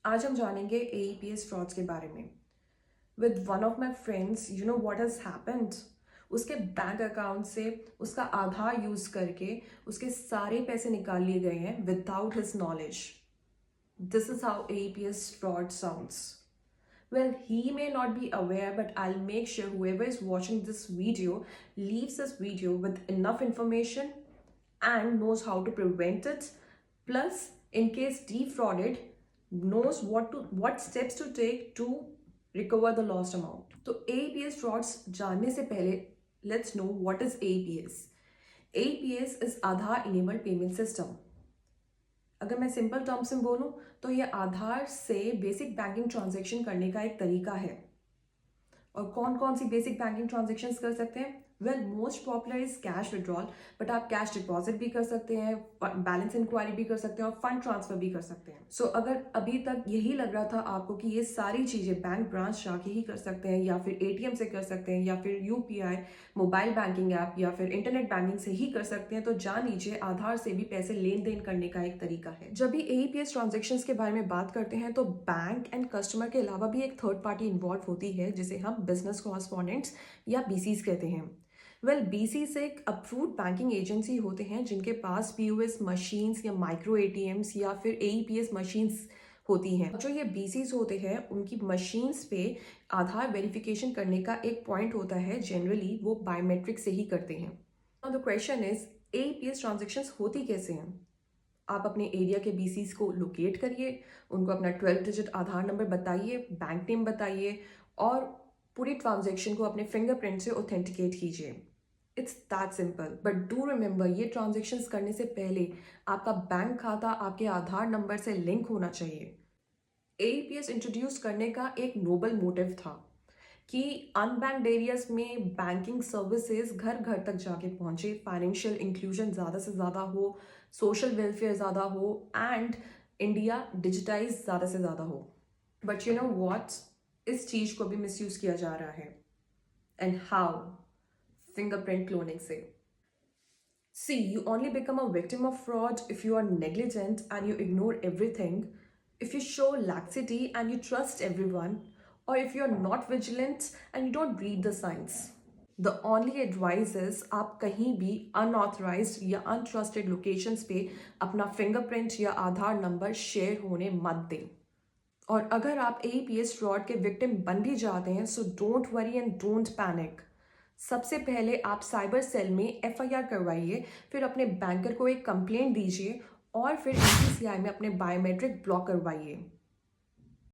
आज हम जानेंगे AEPS फ्रॉड्स के बारे में। With one of my friends, you know what has happened. उसके बैंक अकाउंट से उसका आधार यूज करके उसके सारे पैसे निकाल लिए गए हैं without his knowledge. This is how AEPS fraud sounds. Well, he may not be aware, but I'll make sure whoever is watching this video leaves this video with enough information and knows how to prevent it. Plus, in case defrauded, knows what steps to take to recover the lost amount. तो AEPS frauds जानने से पहले let's know what is AEPS. AEPS is Aadhaar Enabled Payment System. अगर मैं simple terms में बोलूं तो ये आधार से बेसिक बैंकिंग ट्रांजैक्शन करने का एक तरीका है। और कौन कौन सी बेसिक बैंकिंग ट्रांजैक्शंस कर सकते हैं? Well, most popular is cash withdrawal, but आप कैश डिपॉजिट भी कर सकते हैं, बैलेंस इंक्वायरी भी कर सकते हैं और फंड ट्रांसफर भी कर सकते हैं। सो अगर अभी तक यही लग रहा था आपको कि ये सारी चीज़ें बैंक ब्रांच जाके ही कर सकते हैं या फिर ATM से कर सकते हैं या फिर UPI मोबाइल बैंकिंग ऐप या फिर इंटरनेट बैंकिंग से ही कर सकते हैं, तो जान लीजिए आधार से भी पैसे लेन देन करने का एक तरीका है। जब भी AEPS ट्रांजेक्शन्स के बारे में बात करते हैं तो बैंक एंड कस्टमर के अलावा भी एक थर्ड पार्टी इन्वॉल्व होती है जिसे हम बिजनेस कॉरेस्पॉन्डेंट्स या BCs कहते हैं। वेल, BCs एक अप्रूव्ड बैंकिंग एजेंसी होते हैं जिनके पास POS मशीन्स या माइक्रो ATMs या फिर AEPS मशीन्स होती हैं। जो ये BCs होते हैं उनकी मशीन्स पे आधार वेरिफिकेशन करने का एक पॉइंट होता है, जनरली वो बायोमेट्रिक से ही करते हैं। Now the question is AEPS transactions होती कैसे हैं? आप अपने एरिया के BCs को लोकेट करिए, उनको अपना 12 डिजिट आधार नंबर बताइए, बैंक नेम बताइए और पूरी ट्रांजैक्शन को अपने फिंगरप्रिंट से ऑथेंटिकेट कीजिए। It's that simple, but do remember ये ट्रांजैक्शंस करने से पहले आपका बैंक खाता आपके आधार नंबर से लिंक होना चाहिए। AEPS इंट्रोड्यूस करने का एक नोबल मोटिव था कि अनबैंक्ड एरियाज में बैंकिंग सर्विसेज घर घर तक जाके पहुंचे, फाइनेंशियल इंक्लूजन ज़्यादा से ज़्यादा हो, सोशल वेलफेयर ज़्यादा हो एंड इंडिया डिजिटाइज ज़्यादा से ज़्यादा हो। बट यू नो व्हाट, इस चीज़ को भी मिसयूज़ किया जा रहा है। And how? फिंगरप्रिंट क्लोनिंग से। See, you only become a victim of fraud if you are negligent and you ignore everything, if you show laxity and you trust everyone, or if you're not vigilant and you don't read the signs. The only advice is आप कहीं भी unauthorized या untrusted locations पे अपना fingerprint या आधार number share होने मत दें। और अगर आप AEPS फ्रॉड के विक्टिम बन भी जाते हैं, so don't worry and don't panic. सबसे पहले आप साइबर सेल में FIR करवाइए, फिर अपने बैंकर को एक कंप्लेंट दीजिए और फिर NPCI में अपने बायोमेट्रिक ब्लॉक करवाइए।